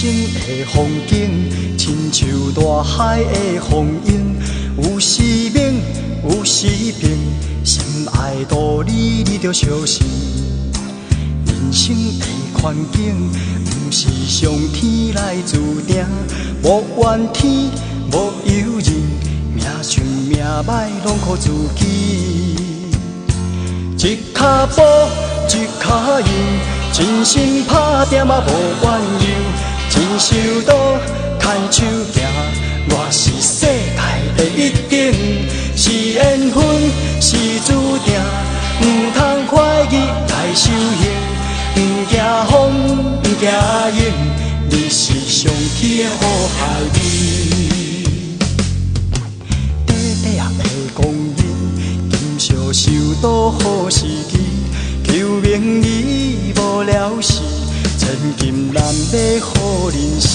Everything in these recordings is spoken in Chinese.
生的风景，亲像大海的风涌，有时猛，有时平，心爱道理你着小心。人生的环境，不是上天来注定，无怨天，无尤人，命顺命歹拢靠自己。一脚步，一脚印，真心打拼嘛无怨尤，真受刀，牵手行，我是世界第一等，是缘分，是注定，唔通怀疑来修行。不惊风，不惊影，你是上天的好孩儿。短短的光阴，今宵受到好时机，求名利无了时，千金难买好人生。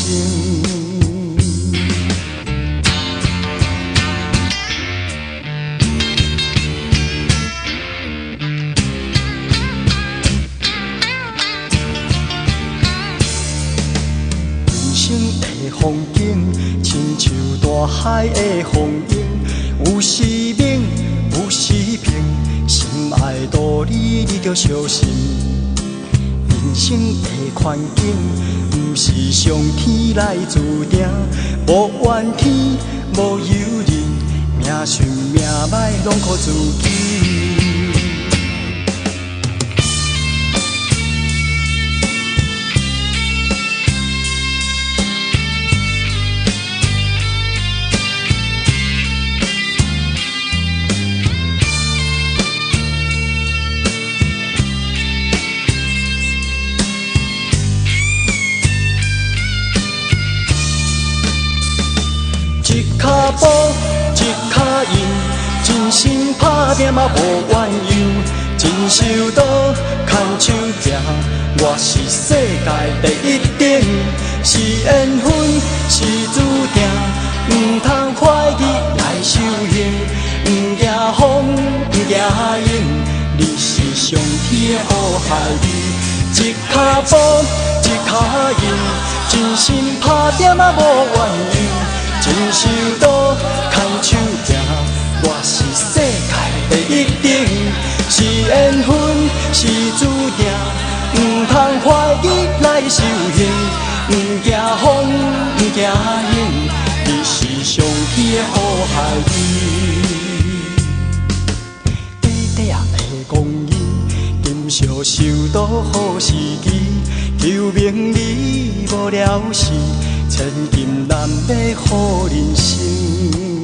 风景亲像大海的风涌，有时猛，有时平，心爱道理你着小心。人生的环境，不是上天来注定，无怨天，无尤人，命顺命歹拢靠自己。一脚步，一脚印，真心打拼嘛无怨尤，真受刀，牵手行，我是世界第一等，是缘分，是注定，唔通怀疑来修行，唔惊风，唔惊影，你是上天的好孩儿。一脚步，一脚印，真心打拼嘛无怨尤。真受刀，牵手行，我是世界第一等，是缘分，是注定，唔通怀疑来修行，唔惊风，唔惊影，你是上天的好孩儿。短短的光阴，今宵受到好时机，求名利无了时，千金难买好人生。